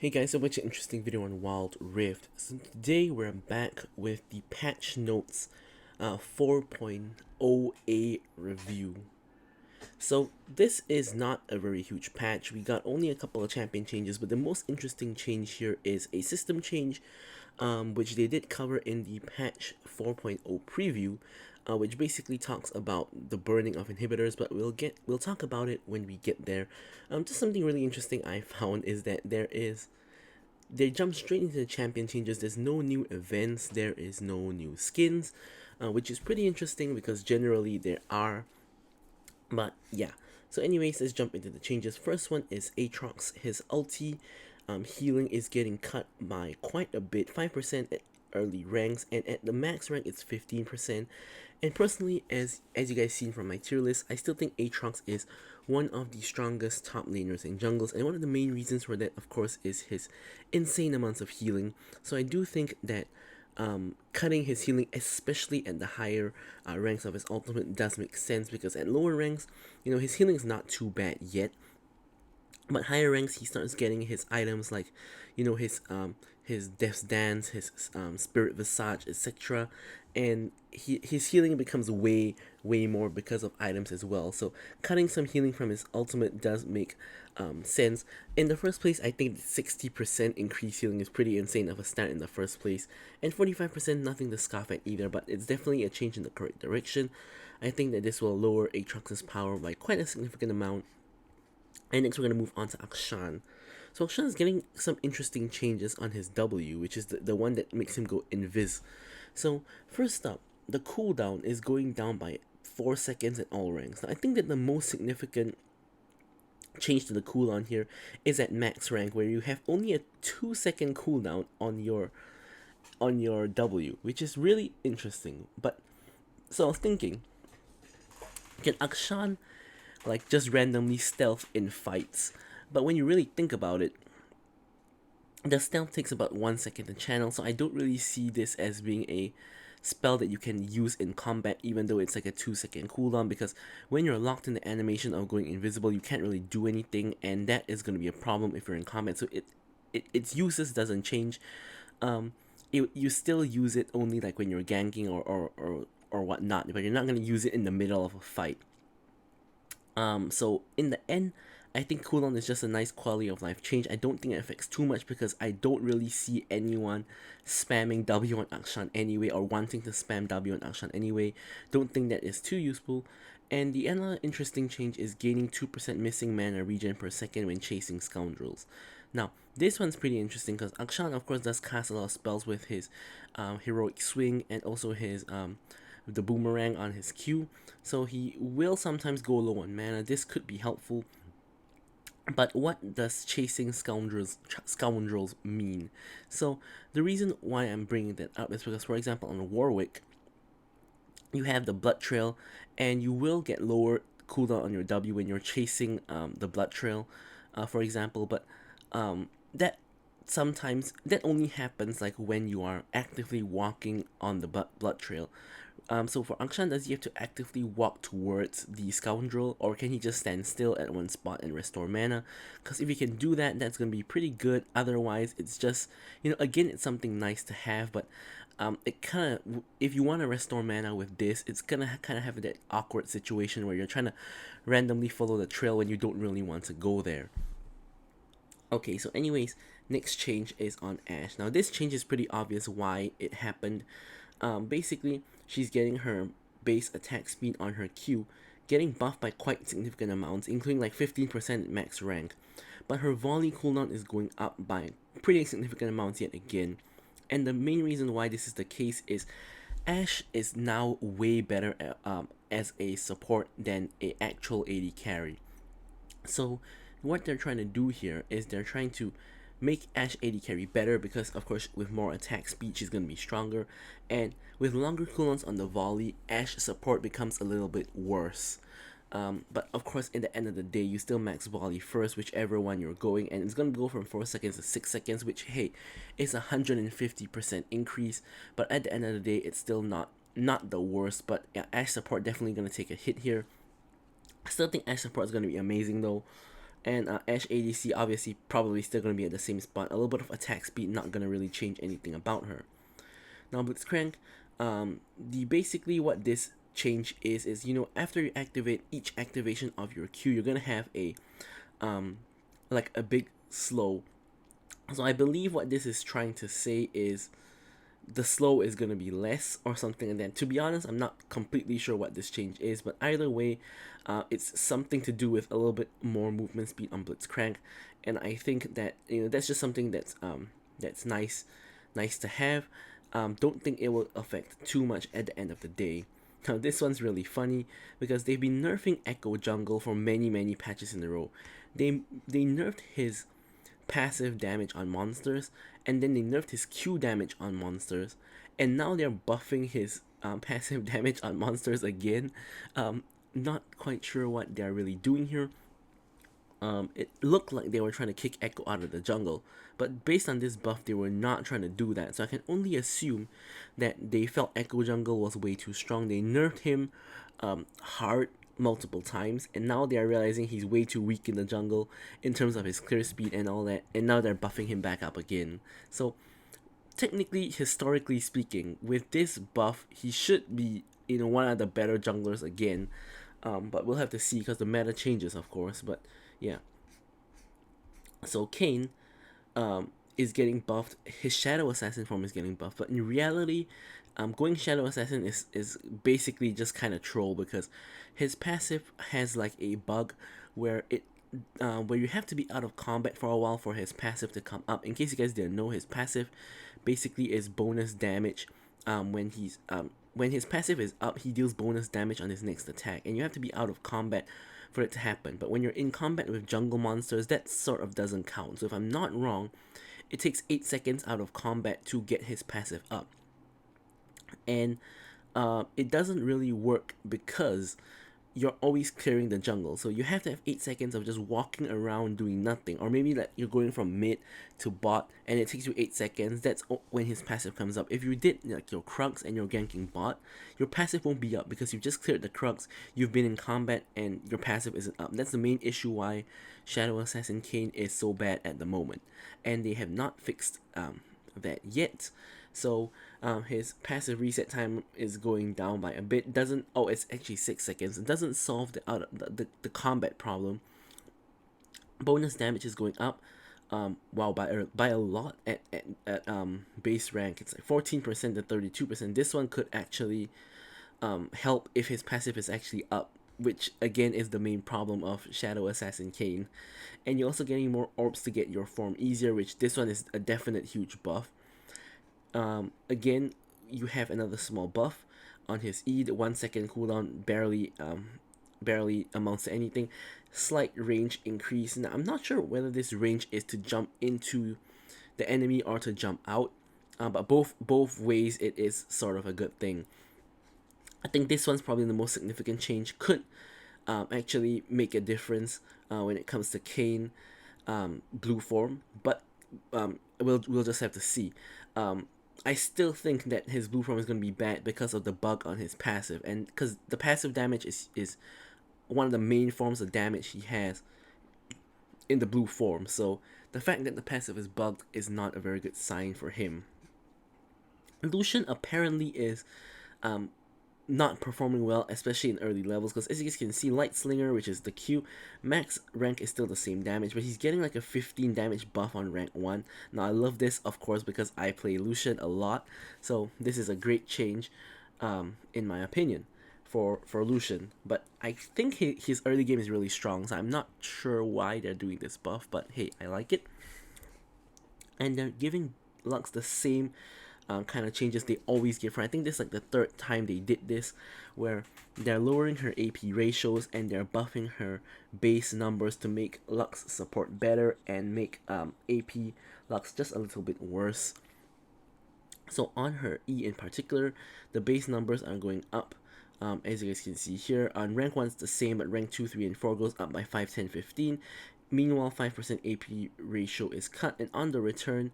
Hey guys, so much an interesting video on Wild Rift. So today we're back with the patch notes 4.0a review. So this is not a very huge patch. We got only a couple of champion changes, but the most interesting change here is a system change, which they did cover in the patch 4.0 preview, which basically talks about the burning of inhibitors. But we'll talk about it when we get there. Just something really interesting I found is that they jump straight into the champion changes. There's no new events, there is no new skins, which is pretty interesting because generally there are. But yeah, so anyways, let's jump into the changes. First one is Aatrox. His ulti healing is getting cut by quite a bit, 5% at early ranks, and at the max rank it's 15%. And personally, as you guys seen from my tier list, I still think Aatrox is one of the strongest top laners in jungles, and one of the main reasons for that, of course, is his insane amounts of healing. So I do think that cutting his healing, especially at the higher ranks of his ultimate, does make sense, because at lower ranks, his healing is not too bad yet. But higher ranks, he starts getting his items like, his Death's Dance, his Spirit Visage, etc. And his healing becomes way more because of items as well. So cutting some healing from his ultimate does make sense. In the first place, I think 60% increased healing is pretty insane of a stat in the first place, and 45% nothing to scoff at either. But it's definitely a change in the correct direction. I think that this will lower Aatrox's power by quite a significant amount. And next we're going to move on to Akshan. So Akshan is getting some interesting changes on his W, which is the one that makes him go invis. So first up, the cooldown is going down by 4 seconds at all ranks. Now I think that the most significant change to the cooldown here is at max rank, where you have only a 2-second cooldown on your W, which is really interesting. But so I was thinking, can Akshan like just randomly stealth in fights? But when you really think about it, the stealth takes about 1 second to channel, so I don't really see this as being a spell that you can use in combat, even though it's like a 2-second cooldown, because when you're locked in the animation of going invisible, you can't really do anything, and that is going to be a problem if you're in combat. So its uses doesn't change. You still use it only like when you're ganking or whatnot, but you're not going to use it in the middle of a fight. So in the end, I think cooldown is just a nice quality of life change. I don't think it affects too much because I don't really see anyone spamming W on Akshan anyway, or wanting to spam W on Akshan anyway. Don't think that is too useful. And the other interesting change is gaining 2% missing mana regen per second when chasing scoundrels. Now, this one's pretty interesting because Akshan, of course, does cast a lot of spells with his heroic swing, and also his the boomerang on his Q, so he will sometimes go low on mana. This could be helpful. But what does chasing scoundrels mean? So the reason why I'm bringing that up is because, for example, on Warwick, you have the blood trail, and you will get lower cooldown on your W when you're chasing the blood trail, for example. But that sometimes that only happens like when you are actively walking on the blood trail. So for Akshan, does he have to actively walk towards the scoundrel, or can he just stand still at one spot and restore mana? Because if he can do that, that's going to be pretty good. Otherwise, it's just, again, it's something nice to have, but it kind of, if you want to restore mana with this, it's going to kind of have that awkward situation where you're trying to randomly follow the trail when you don't really want to go there. Okay, so anyways, next change is on Ashe. Now this change is pretty obvious why it happened. Basically, she's getting her base attack speed on her Q getting buffed by quite significant amounts, including like 15% at max rank. But her volley cooldown is going up by pretty significant amounts yet again. And the main reason why this is the case is Ashe is now way better as a support than a actual AD carry. So what they're trying to do here is they're trying to make Ashe AD carry better, because of course with more attack speed she's going to be stronger, and with longer cooldowns on the volley, Ashe support becomes a little bit worse. But of course, in the end of the day, you still max volley first, whichever one you're going, and it's going to go from 4 seconds to 6 seconds, which, hey, is a 150% increase. But at the end of the day, it's still not the worst. But yeah, Ashe support definitely going to take a hit here. I still think Ashe support is going to be amazing though. And Ash ADC obviously probably still going to be at the same spot. A little bit of attack speed, not going to really change anything about her. Now Blitzcrank, the basically what this change is after you activate each activation of your Q, you're gonna have a like a big slow. So I believe what this is trying to say is the slow is going to be less or something like that. To be honest, I'm not completely sure what this change is, but either way, it's something to do with a little bit more movement speed on Blitzcrank, and I think that that's just something that's nice to have. Don't think it will affect too much at the end of the day. Now this one's really funny because they've been nerfing Echo Jungle for many patches in a row. They nerfed his passive damage on monsters, and then they nerfed his Q damage on monsters, and now they're buffing his passive damage on monsters again. Not quite sure what they're really doing here. It looked like they were trying to kick Echo out of the jungle, but based on this buff, they were not trying to do that. So I can only assume that they felt Echo Jungle was way too strong. They nerfed him hard multiple times, and now they are realizing he's way too weak in the jungle in terms of his clear speed and all that, and now they're buffing him back up again. So technically, historically speaking, with this buff, he should be one of the better junglers again. But we'll have to see because the meta changes, of course. But yeah, so Kayn is getting buffed. His Shadow Assassin form is getting buffed, but in reality, going Shadow Assassin is basically just kind of troll because his passive has like a bug where where you have to be out of combat for a while for his passive to come up. In case you guys didn't know, his passive basically is bonus damage. When his passive is up, he deals bonus damage on his next attack, and you have to be out of combat for it to happen. But when you're in combat with jungle monsters, that sort of doesn't count. So if I'm not wrong, it takes 8 seconds out of combat to get his passive up. And it doesn't really work because you're always clearing the jungle. So you have to have 8 seconds of just walking around doing nothing. Or maybe like you're going from mid to bot and it takes you 8 seconds. That's when his passive comes up. If you did like your Krugs and you're ganking bot, your passive won't be up because you've just cleared the Krugs, you've been in combat, and your passive isn't up. That's the main issue why Shadow Assassin Kayn is so bad at the moment. And they have not fixed that yet. So his passive reset time is going down by a bit. Doesn't it's actually 6 seconds. It doesn't solve the combat problem. Bonus damage is going up. Wow, by a lot at base rank. It's like 14% to 32%. This one could actually help if his passive is actually up, which again is the main problem of Shadow Assassin Kayn. And you're also getting more orbs to get your form easier, which this one is a definite huge buff. Again, you have another small buff on his E. The 1 second cooldown barely amounts to anything. Slight range increase. Now I'm not sure whether this range is to jump into the enemy or to jump out, but both ways it is sort of a good thing. I think this one's probably the most significant change. Could actually make a difference when it comes to Kayn blue form, but we'll just have to see. I still think that his blue form is going to be bad because of the bug on his passive, and because the passive damage is one of the main forms of damage he has in the blue form. So the fact that the passive is bugged is not a very good sign for him. Lucian apparently is not performing well, especially in early levels, because as you guys can see, Light Slinger, which is the Q, max rank is still the same damage, but he's getting like a 15 damage buff on rank 1. Now I love this, of course, because I play Lucian a lot, so this is a great change, in my opinion, for Lucian. But I think his early game is really strong, so I'm not sure why they're doing this buff, but hey, I like it. And they're giving Lux the same kind of changes they always give her. I think this is like the third time they did this, where they're lowering her AP ratios and they're buffing her base numbers to make Lux support better and make AP Lux just a little bit worse. So on her E in particular, the base numbers are going up. As you guys can see here, on rank 1 it's the same, but rank 2, 3, and 4 goes up by 5, 10, 15. Meanwhile, 5% AP ratio is cut, and on the return,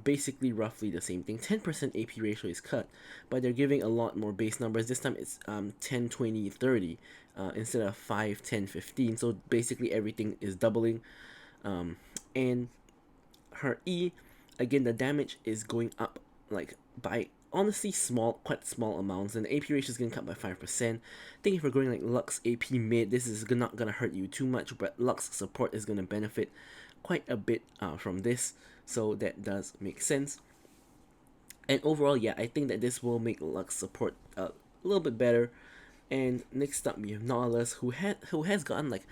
basically roughly the same thing. 10% AP ratio is cut, but they're giving a lot more base numbers. This time it's 10, 20, 30 instead of 5, 10, 15. So basically everything is doubling. And her E, again, the damage is going up like by honestly quite small amounts, and the AP ratio is getting cut by 5%. I think if we're going like Lux AP mid, this is not gonna hurt you too much, but Lux support is gonna benefit quite a bit from this, so that does make sense. And overall, yeah, I think that this will make Lux support a little bit better. And next up, we have Nautilus, who has gotten like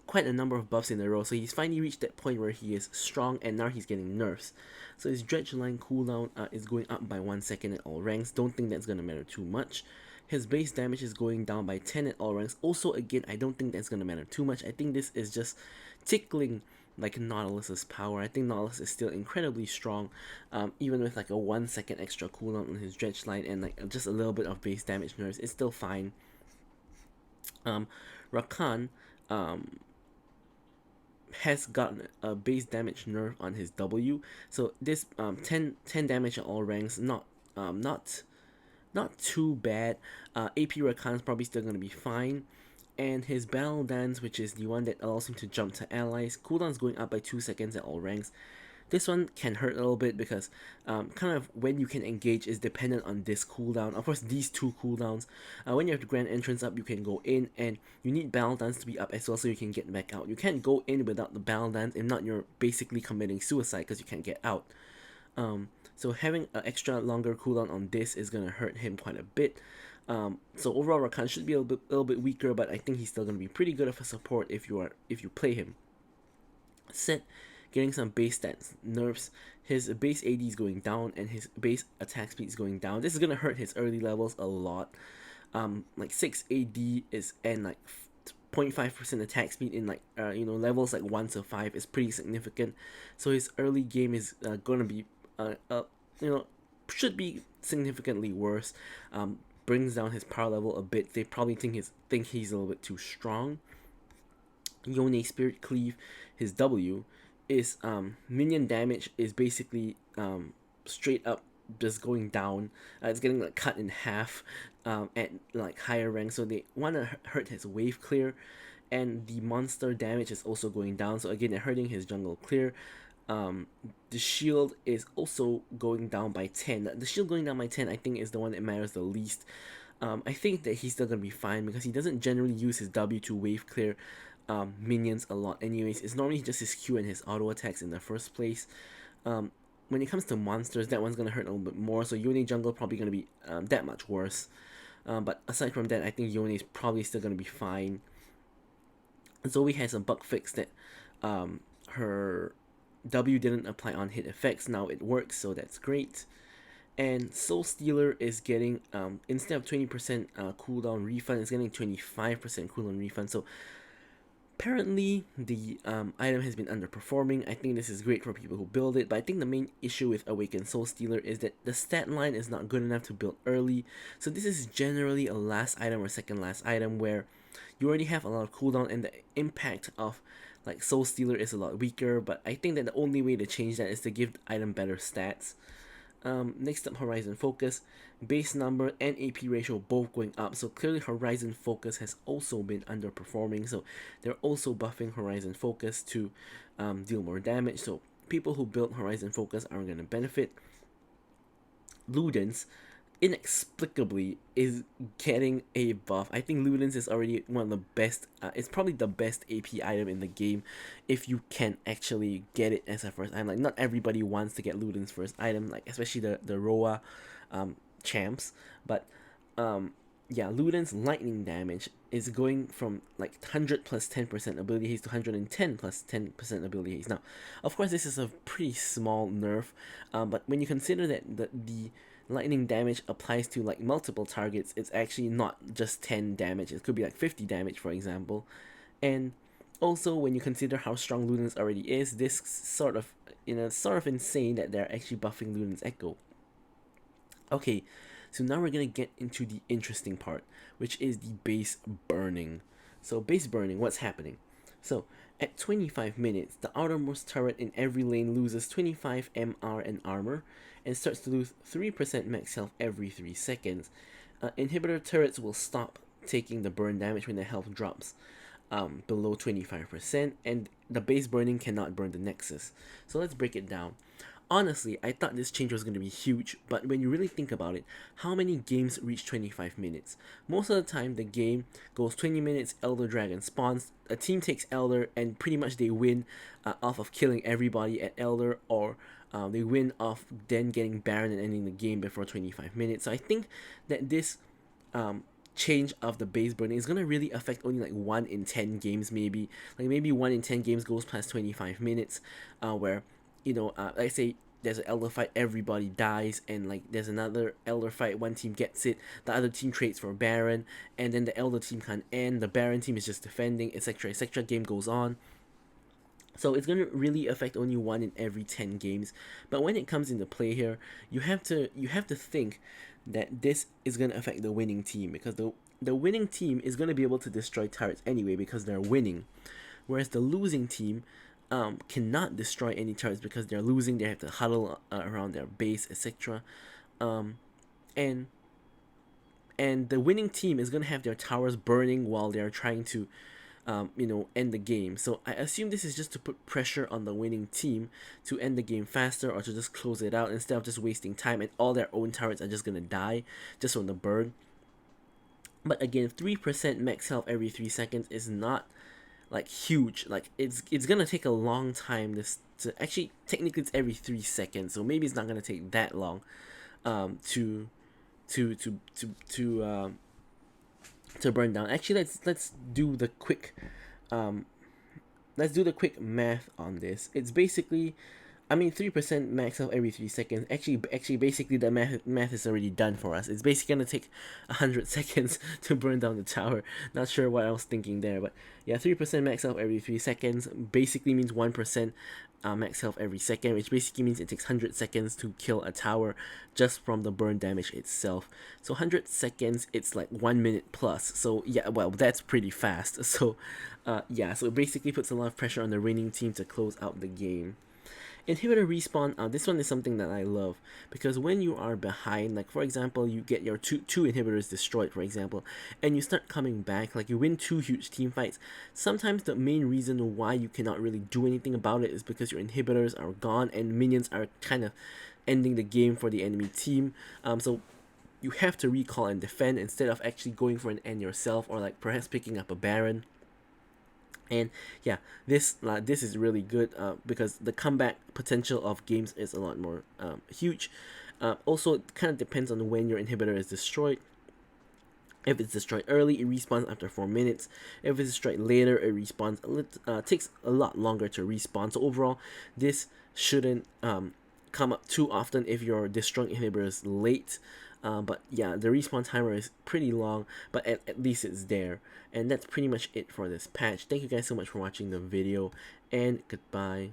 quite a number of buffs in a row. So he's finally reached that point where he is strong, and now he's getting nerfs. So his Dredge line cooldown is going up by 1 second at all ranks. Don't think that's gonna matter too much. His base damage is going down by 10 at all ranks. Also, again, I don't think that's gonna matter too much. I think this is just tickling like Nautilus's power. I think Nautilus is still incredibly strong, even with like a 1 second extra cooldown on his Dredge line and like just a little bit of base damage nerfs. It's still fine. Rakan has gotten a base damage nerf on his W, so this 10 damage at all ranks, not too bad. AP Rakan is probably still gonna be fine. And his Battle Dance, which is the one that allows him to jump to allies, cooldown's going up by 2 seconds at all ranks. This one can hurt a little bit because kind of when you can engage is dependent on this cooldown. Of course, these two cooldowns. When you have the Grand Entrance up, you can go in, and you need Battle Dance to be up as well so you can get back out. You can't go in without the Battle Dance, if not you're basically committing suicide because you can't get out. So having an extra longer cooldown on this is gonna hurt him quite a bit. So overall, Rakan should be a little bit weaker, but I think he's still gonna be pretty good of a support if you play him. Set getting some base stats nerfs. His base AD is going down, and his base attack speed is going down. This is gonna hurt his early levels a lot. Like 6 AD is and like 0.5% attack speed in like levels like 1 to 5 is pretty significant. So his early game is gonna be should be significantly worse. Brings down his power level a bit. They probably think he's a little bit too strong. Yone Spirit Cleave, his W, is minion damage is basically straight up just going down. It's getting like cut in half at like higher ranks, so they want to hurt his wave clear, and the monster damage is also going down. So again, they're hurting his jungle clear. The shield is also going down by 10. The shield going down by 10, I think, is the one that matters the least. I think that he's still gonna be fine because he doesn't generally use his W to wave clear minions a lot. Anyways, it's normally just his Q and his auto attacks in the first place. When it comes to monsters, that one's gonna hurt a little bit more. So Yone jungle probably gonna be that much worse. But aside from that, I think Yone is probably still gonna be fine. Zoe has a bug fix that her W didn't apply on hit effects. Now it works, so that's great. And Soul Stealer is getting instead of 20% cooldown refund, it's getting 25% cooldown refund. So apparently the item has been underperforming. I think this is great for people who build it, but I think the main issue with Awakened Soul Stealer is that the stat line is not good enough to build early. So this is generally a last item or second last item where you already have a lot of cooldown, and the impact of like Soul Stealer is a lot weaker. But I think that the only way to change that is to give the item better stats. Next up, Horizon Focus. Base number and AP ratio both going up, so clearly Horizon Focus has also been underperforming, so they're also buffing Horizon Focus to deal more damage. So people who built Horizon Focus are going to benefit. Ludens inexplicably is getting a buff. I think Ludens is already one of the best, it's probably the best AP item in the game if you can actually get it as a first item. Like, not everybody wants to get Ludens first item, like especially the Roa champs, but yeah, Ludens lightning damage is going from like 100 plus 10% ability haste to 110 plus 10% ability haste. Now, of course, this is a pretty small nerf, but when you consider that the lightning damage applies to like multiple targets, it's actually not just 10 damage. It could be like 50 damage, for example. And also, when you consider how strong Ludens already is, this sort of insane that they're actually buffing Ludens Echo. Okay, so now we're gonna get into the interesting part, which is the base burning. So base burning, what's happening? So At 25 minutes, the outermost turret in every lane loses 25 MR and armor and starts to lose 3% max health every 3 seconds. Inhibitor turrets will stop taking the burn damage when the health drops below 25%, and the base burning cannot burn the Nexus. So let's break it down. Honestly, I thought this change was going to be huge, but when you really think about it, how many games reach 25 minutes? Most of the time, the game goes 20 minutes, Elder Dragon spawns, a team takes Elder, and pretty much they win off of killing everybody at Elder, or they win off then getting Baron and ending the game before 25 minutes. So I think that this change of the base burning is going to really affect only like 1 in 10 games, maybe. Like maybe 1 in 10 games goes past 25 minutes, where like say there's an elder fight, everybody dies, and like there's another elder fight, one team gets it, the other team trades for Baron, and then the elder team can't end, the Baron team is just defending, etc., etc. Game goes on. So it's going to really affect only 1 in every 10 games. But when it comes into play here, you have to think that this is going to affect the winning team, because the winning team is going to be able to destroy turrets anyway because they're winning, whereas the losing team cannot destroy any turrets because they're losing. They have to huddle around their base, etc. And the winning team is gonna have their towers burning while they're trying to, end the game. So I assume this is just to put pressure on the winning team to end the game faster, or to just close it out instead of just wasting time, and all their own turrets are just gonna die just from the burn. But again, 3% max health every 3 seconds is not like huge. Like it's gonna take a long time to actually, technically it's every 3 seconds, so maybe it's not gonna take that long to to to to to um to burn down. Actually, let's do the quick math on this. It's basically, I mean, 3% max health every 3 seconds. Actually, basically, the math is already done for us. It's basically gonna take 100 seconds to burn down the tower. Not sure what I was thinking there, but yeah, 3% max health every 3 seconds basically means 1% max health every second, which basically means it takes 100 seconds to kill a tower just from the burn damage itself. So 100 seconds, it's like 1 minute plus. So yeah, well, that's pretty fast. So yeah, so it basically puts a lot of pressure on the reigning team to close out the game. Inhibitor respawn, this one is something that I love, because when you are behind, like for example, you get your two inhibitors destroyed, for example, and you start coming back, like you win 2 huge team fights, sometimes the main reason why you cannot really do anything about it is because your inhibitors are gone and minions are kind of ending the game for the enemy team. So you have to recall and defend instead of actually going for an end yourself, or like perhaps picking up a Baron. And yeah, this is really good because the comeback potential of games is a lot more huge. Also, it kind of depends on when your inhibitor is destroyed. If it's destroyed early, it respawns after 4 minutes. If it's destroyed later, it respawns takes a lot longer to respawn. So overall, this shouldn't come up too often if you're destroying inhibitors late. But yeah, the respawn timer is pretty long, but at least it's there. And that's pretty much it for this patch. Thank you guys so much for watching the video, and goodbye.